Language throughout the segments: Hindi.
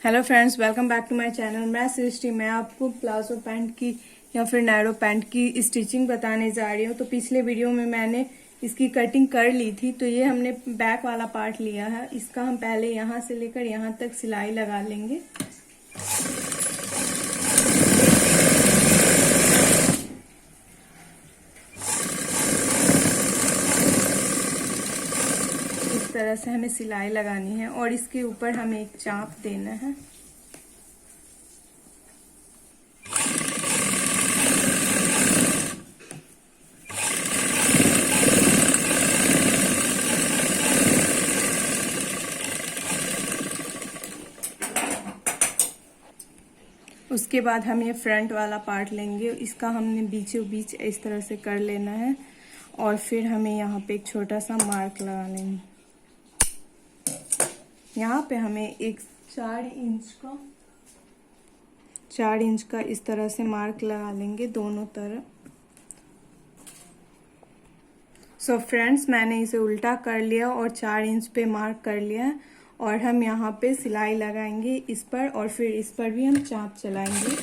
Hello friends, welcome back to my channel. मैं सृष्टि। मैं आपको प्लाजो पैंट की या फिर नैरो पैंट की स्टिचिंग बताने जा रही हूँ। तो पिछले वीडियो में मैंने इसकी कटिंग कर ली थी। तो ये हमने बैक वाला पार्ट लिया है। इसका हम पहले यहाँ से लेकर यहाँ तक सिलाई लगा लेंगे। इस तरह से हमें सिलाई लगानी है और इसके ऊपर हमें एक चाप देना है। उसके बाद हम ये फ्रंट वाला पार्ट लेंगे। इसका हमने बीचों बीच इस तरह से कर लेना है और फिर हमें यहाँ पे एक छोटा सा मार्क लगा लेंगे। यहाँ पे हमें एक 4 इंच का इस तरह से मार्क लगा लेंगे दोनों तरफ। सो फ्रेंड्स, मैंने इसे उल्टा कर लिया और 4 इंच पे मार्क कर लिया और हम यहाँ पे सिलाई लगाएंगे इस पर और फिर इस पर भी हम चाप चलाएंगे।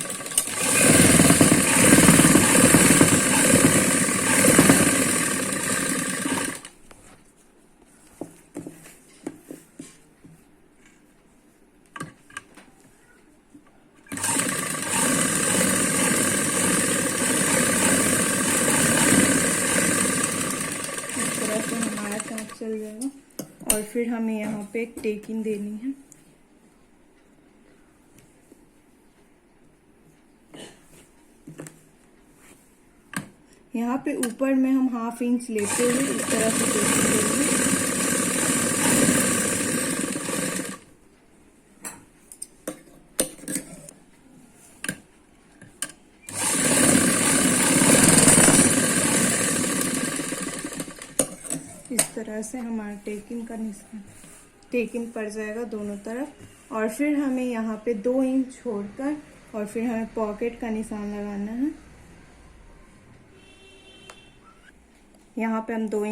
इस तरह से हमारा चाप चल जाएगा और फिर हमें यहाँ पे एक टेकिंग देनी है। यहाँ पे ऊपर में हम 1/2 इंच लेते हुए इस तरह से टेकिंग देंगे। इस तरह से हमारा टेकिंग पड़ जाएगा दोनों तरफ और फिर हमें यहाँ पे 2 इंच छोड़कर और फिर हमें पॉकेट का निशान लगाना है। यहाँ पे हम 2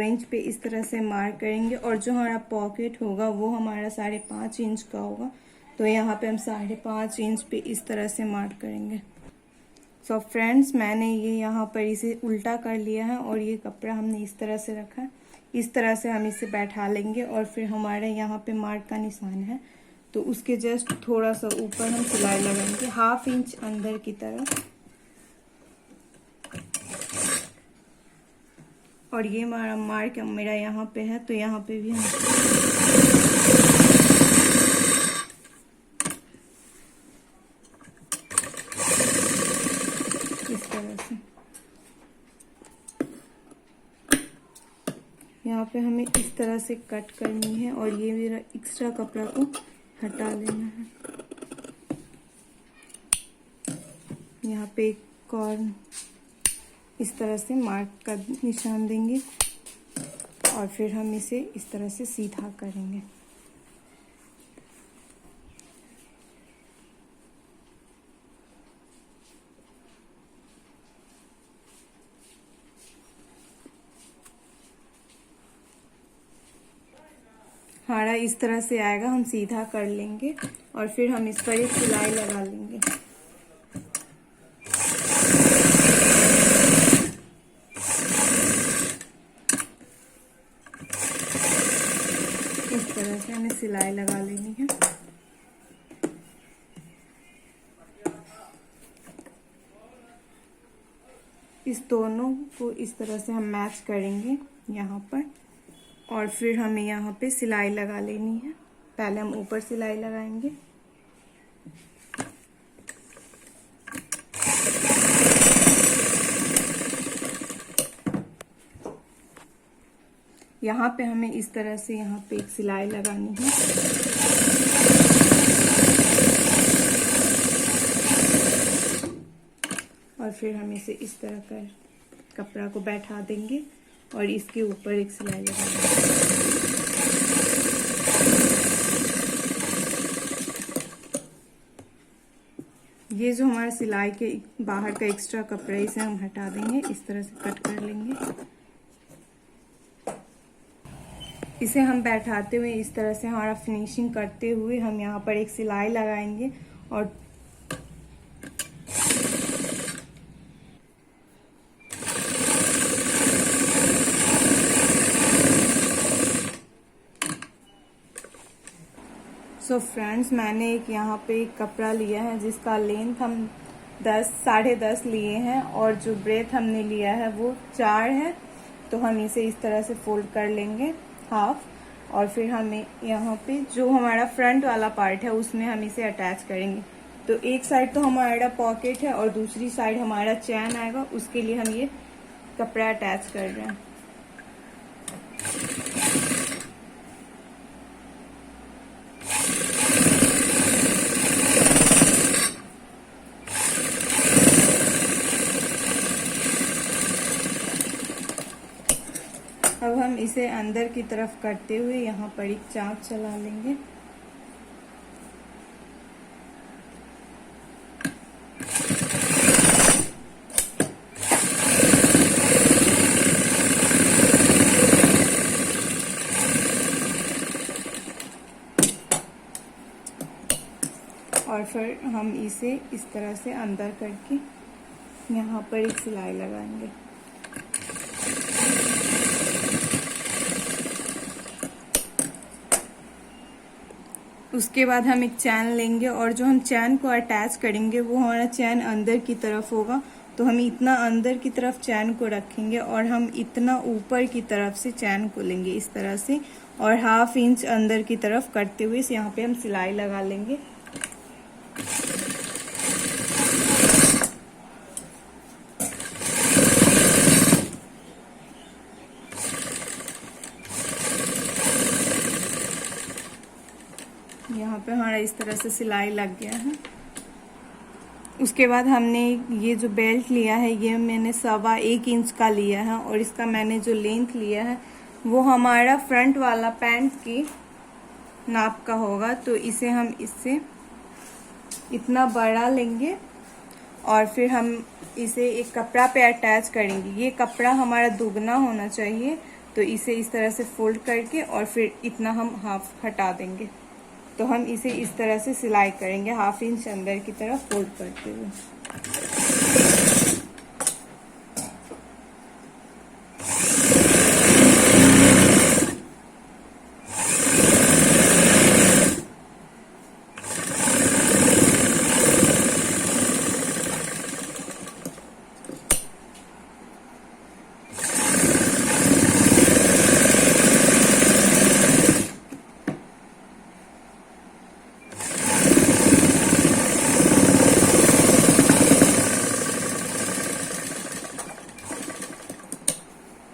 इंच पे इस तरह से मार्क करेंगे और जो हमारा पॉकेट होगा वो हमारा 5.5 इंच का होगा। तो यहाँ पे हम 5.5 इंच पे इस तरह से मार्क करेंगे। सो फ्रेंड्स, मैंने ये यहाँ पर इसे उल्टा कर लिया है और ये कपड़ा हमने इस तरह से रखा है। इस तरह से हम इसे बैठा लेंगे और फिर हमारे यहाँ पे मार्क का निशान है तो उसके जस्ट थोड़ा सा ऊपर हम सिलाई लगाएंगे 1/2 इंच अंदर की तरफ। और ये हमारा मार्क मेरा यहाँ पे है तो यहाँ पे भी हम इस तरह से यहाँ पे हमें इस तरह से कट करनी है और ये मेरा एक्स्ट्रा कपड़ा को हटा लेना है। यहाँ पे एक और इस तरह से मार्क का निशान देंगे और फिर हम इसे इस तरह से सीधा करेंगे। हमारा इस तरह से आएगा, हम सीधा कर लेंगे और फिर हम इस पर एक सिलाई लगा लेंगे। इस तरह से हमें सिलाई लगा लेनी है। इस दोनों को इस तरह से हम मैच करेंगे यहाँ पर और फिर हमें यहाँ पे सिलाई लगा लेनी है। पहले हम ऊपर सिलाई लगाएंगे। यहाँ पे हमें इस तरह से यहाँ पे एक सिलाई लगानी है और फिर हम इसे इस तरह कर कपड़ा को बैठा देंगे और इसके ऊपर एक सिलाई लगाएंगे। ये जो हमारा सिलाई के बाहर का एक्स्ट्रा कपड़ा है इसे हम हटा देंगे। इस तरह से कट कर लेंगे। इसे हम बैठाते हुए इस तरह से हमारा फिनिशिंग करते हुए हम यहाँ पर एक सिलाई लगाएंगे और सो फ्रेंड्स, मैंने एक यहाँ पे एक कपड़ा लिया है जिसका लेंथ हम 10-10.5 लिए हैं और जो ब्रेथ हमने लिया है वो 4 है। तो हम इसे इस तरह से फोल्ड कर लेंगे हाफ, और फिर हमें यहाँ पे जो हमारा फ्रंट वाला पार्ट है उसमें हम इसे अटैच करेंगे। तो एक साइड तो हमारा पॉकेट है और दूसरी साइड हमारा चैन आएगा, उसके लिए हम ये कपड़ा अटैच कर रहे हैं। अब हम इसे अंदर की तरफ करते हुए यहाँ पर एक चाप चला लेंगे। और फिर हम इसे इस तरह से अंदर करके यहाँ पर एक सिलाई लगाएंगे। उसके बाद हम एक चैन लेंगे और जो हम चैन को अटैच करेंगे वो हमारा चैन अंदर की तरफ होगा। तो हम इतना अंदर की तरफ चैन को रखेंगे और हम इतना ऊपर की तरफ से चैन को लेंगे इस तरह से, और 1/2 इंच अंदर की तरफ करते हुए यहाँ पे हम सिलाई लगा लेंगे। यहाँ पे हमारा इस तरह से सिलाई लग गया है। उसके बाद हमने ये जो बेल्ट लिया है ये मैंने 1.25 इंच का लिया है और इसका मैंने जो लेंथ लिया है वो हमारा फ्रंट वाला पैंट की नाप का होगा। तो इसे हम इससे इतना बड़ा लेंगे और फिर हम इसे एक कपड़ा पे अटैच करेंगे। ये कपड़ा हमारा दुगना होना चाहिए, तो इसे इस तरह से फोल्ड करके और फिर इतना हम हाफ हटा देंगे। तो हम इसे इस तरह से सिलाई करेंगे 1/2 इंच अंदर की तरफ फोल्ड करते हुए।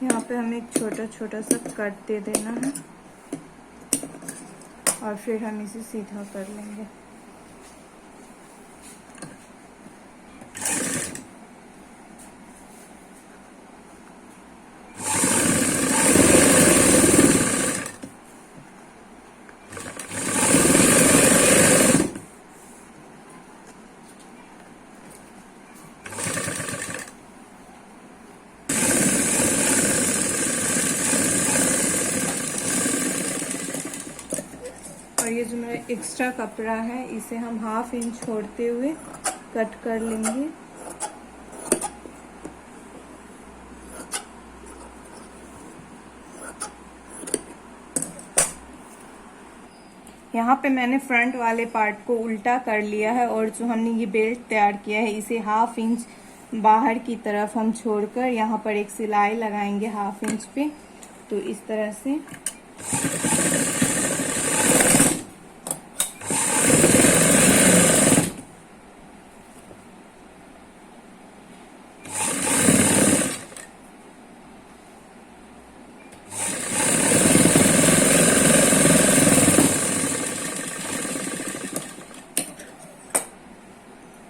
यहाँ पे हमें एक छोटा छोटा सा कट दे देना है और फिर हम इसे सीधा कर लेंगे। और ये जो मेरा एक्स्ट्रा कपड़ा है इसे हम 1/2 इंच छोड़ते हुए कट कर लेंगे। यहाँ पे मैंने फ्रंट वाले पार्ट को उल्टा कर लिया है और जो हमने ये बेल्ट तैयार किया है इसे 1/2 इंच बाहर की तरफ हम छोड़कर यहाँ पर एक सिलाई लगाएंगे 1/2 इंच पे। तो इस तरह से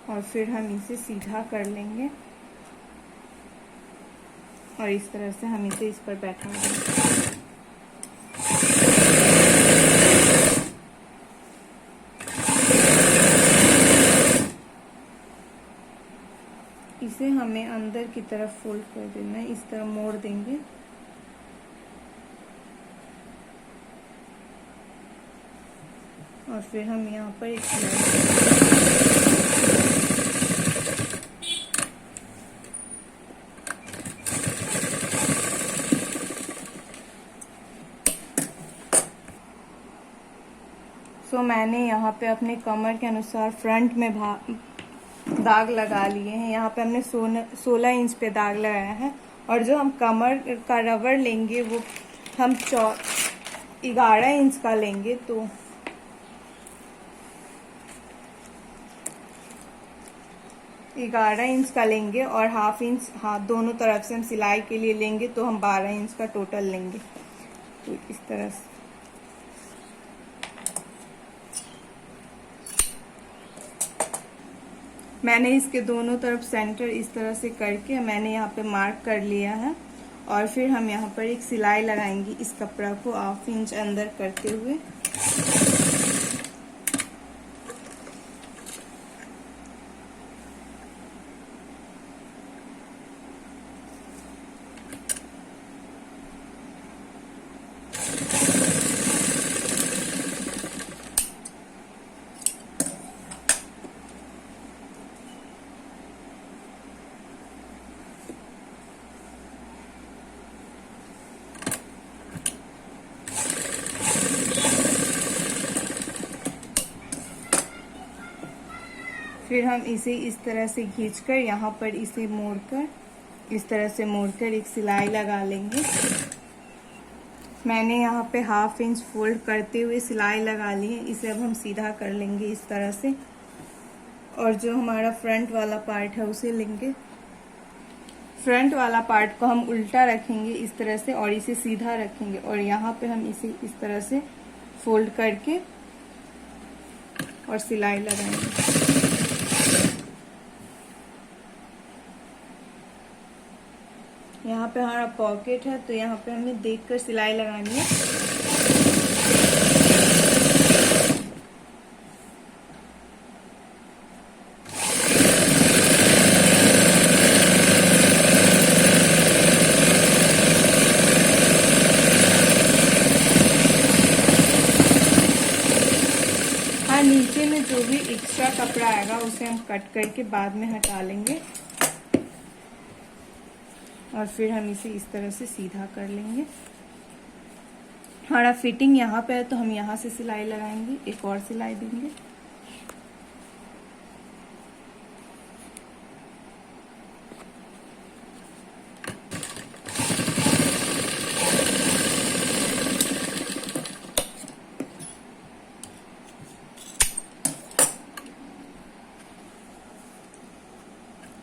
और फिर हम इसे सीधा कर लेंगे और इस तरह से हम इसे इस पर बैठा देंगे। इसे हमें अंदर की तरफ फोल्ड कर देना है, इस तरह मोड़ देंगे। और फिर हम यहाँ पर एक सिलाई। मैंने यहाँ पे अपने कमर के अनुसार फ्रंट में दाग लगा लिए हैं। यहाँ पे हमने 16 इंच पे दाग लगाया है। और जो हम कमर का रबर लेंगे वो हम 11 इंच का लेंगे। तो 11 इंच का लेंगे और हाफ इंच दोनों तरफ से हम सिलाई के लिए लेंगे, तो हम 12 इंच का टोटल लेंगे। तो इस तरह से मैंने इसके दोनों तरफ सेंटर इस तरह से करके मैंने यहाँ पे मार्क कर लिया है। और फिर हम यहाँ पर एक सिलाई लगाएंगे इस कपड़ा को हाफ इंच अंदर करते हुए। फिर हम इसे इस तरह से खींचकर यहाँ पर इसे मोड़कर इस तरह से मोड़कर एक सिलाई लगा लेंगे। मैंने यहाँ पे हाफ इंच फोल्ड करते हुए सिलाई लगा ली है। इसे अब हम सीधा कर लेंगे इस तरह से। और जो हमारा फ्रंट वाला पार्ट है उसे लेंगे। फ्रंट वाला पार्ट को हम उल्टा रखेंगे इस तरह से और इसे सीधा रखेंगे। और यहाँ पे हम इसे इस तरह से फोल्ड करके और सिलाई लगाएंगे। यहाँ पे हमारा पॉकेट है, तो यहाँ पे हमें देखकर सिलाई लगानी है। हाँ, नीचे में जो भी एक्स्ट्रा कपड़ा आएगा उसे हम कट करके बाद में हटा लेंगे। और फिर हम इसे इस तरह से सीधा कर लेंगे। हमारा फिटिंग यहाँ पे है, तो हम यहाँ से सिलाई लगाएंगे, एक और सिलाई देंगे।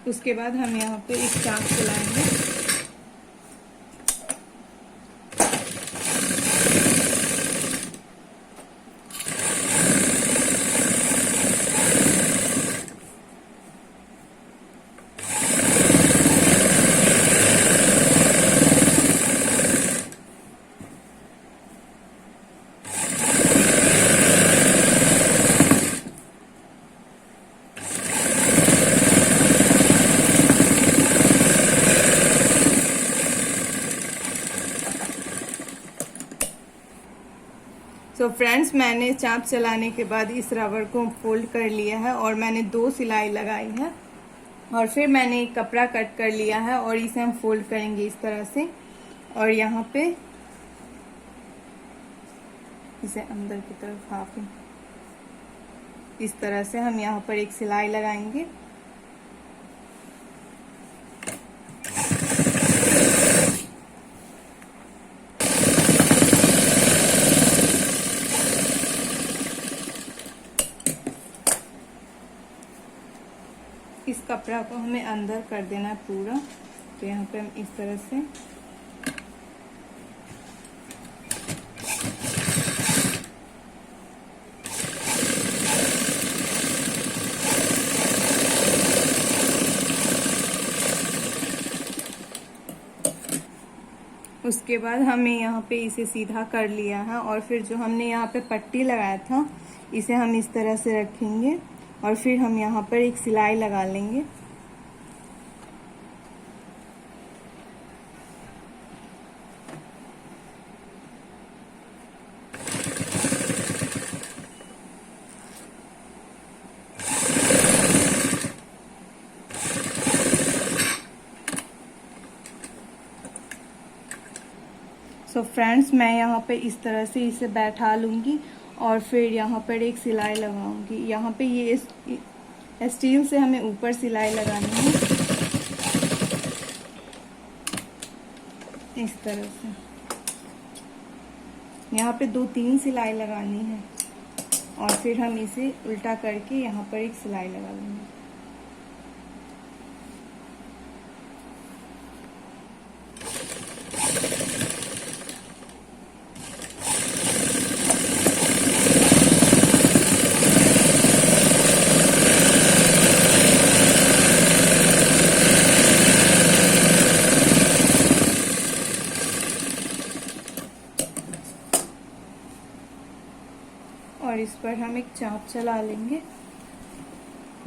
उसके बाद हम यहाँ पे एक चाक चलाएंगे। तो फ्रेंड्स, मैंने चाप चलाने के बाद इस रबर को फोल्ड कर लिया है और मैंने 2 सिलाई लगाई है। और फिर मैंने एक कपड़ा कट कर लिया है और इसे हम फोल्ड करेंगे इस तरह से। और यहाँ पे इसे अंदर की तरफ हाफ इस तरह से हम यहाँ पर एक सिलाई लगाएंगे। इस कपड़ा को हमें अंदर कर देना है पूरा। तो यहाँ पे हम इस तरह से उसके बाद हमें यहाँ पे इसे सीधा कर लिया है। और फिर जो हमने यहाँ पे पट्टी लगाया था इसे हम इस तरह से रखेंगे और फिर हम यहाँ पर एक सिलाई लगा लेंगे। सो फ्रेंड्स, मैं यहाँ पे इस तरह से इसे बैठा लूँगी और फिर यहाँ पर एक सिलाई लगाऊंगी। यहाँ पे ये स्टील से हमें ऊपर सिलाई लगानी है इस तरह से। यहाँ पे 2-3 सिलाई लगानी है और फिर हम इसे उल्टा करके यहाँ पर एक सिलाई लगा लेंगे। और इस पर हम एक चाप चला लेंगे।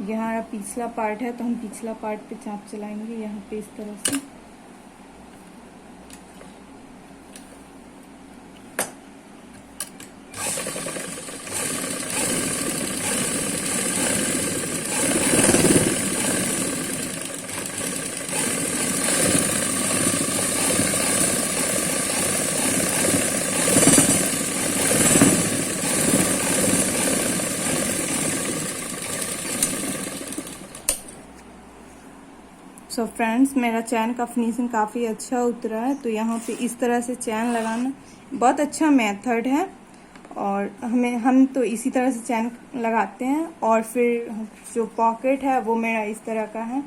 यहाँ पिछला पार्ट है तो हम पिछला पार्ट पे चाप चलाएंगे यहाँ पे इस तरह से। सो फ्रेंड्स, मेरा चैन का फिनिशिंग काफ़ी अच्छा उतरा है। तो यहाँ पे इस तरह से चैन लगाना बहुत अच्छा मेथड है और हम तो इसी तरह से चैन लगाते हैं। और फिर जो पॉकेट है वो मेरा इस तरह का है।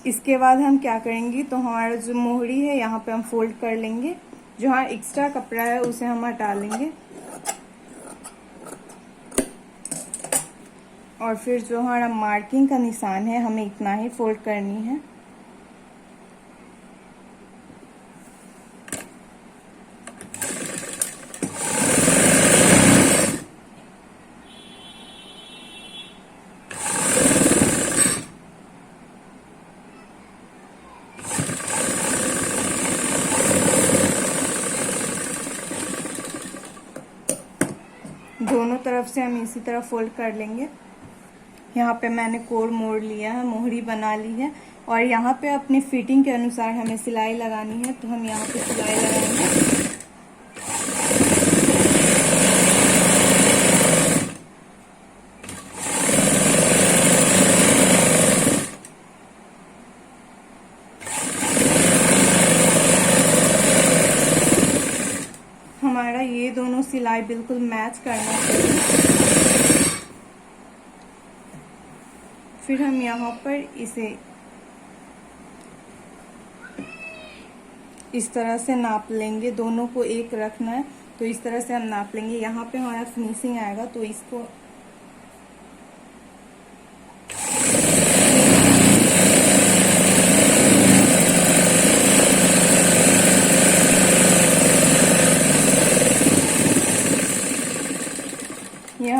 इसके बाद हम क्या करेंगे, तो हमारा जो मोहरी है यहाँ पे हम फोल्ड कर लेंगे। जो हाँ एक्स्ट्रा कपड़ा है उसे हम हटा लेंगे और फिर जो हमारा मार्किंग का निशान है हमें इतना ही फोल्ड करनी है। दोनों तरफ से हम इसी तरह फोल्ड कर लेंगे। यहाँ पे मैंने कोर मोड़ लिया है, मोहरी बना ली है और यहाँ पे अपनी फिटिंग के अनुसार हमें सिलाई लगानी है। तो हम यहाँ पे सिलाई लगाएंगे। हमारा ये दोनों सिलाई बिल्कुल मैच करना चाहिए। फिर हम यहाँ पर इसे इस तरह से नाप लेंगे। दोनों को एक रखना है तो इस तरह से हम नाप लेंगे। यहाँ पे हमारा फिनिशिंग आएगा तो इसको यह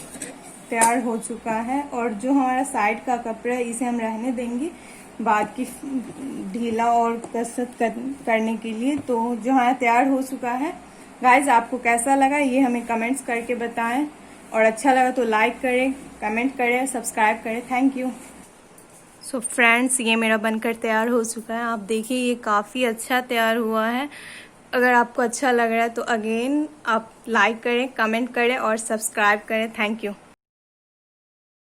तैयार हो चुका है। और जो हमारा साइड का कपड़ा है इसे हम रहने देंगे बाद की ढीला और कसरत करने के लिए। तो जो हमारा तैयार हो चुका है। गाइज, आपको कैसा लगा ये हमें कमेंट्स करके बताएं और अच्छा लगा तो लाइक करें, कमेंट करें, सब्सक्राइब करें। Thank you. सो फ्रेंड्स, ये मेरा बनकर तैयार हो चुका है। आप देखिए ये काफ़ी अच्छा तैयार हुआ है। अगर आपको अच्छा लग रहा है तो अगेन आप लाइक करें, कमेंट करें और सब्सक्राइब करें। Thank you.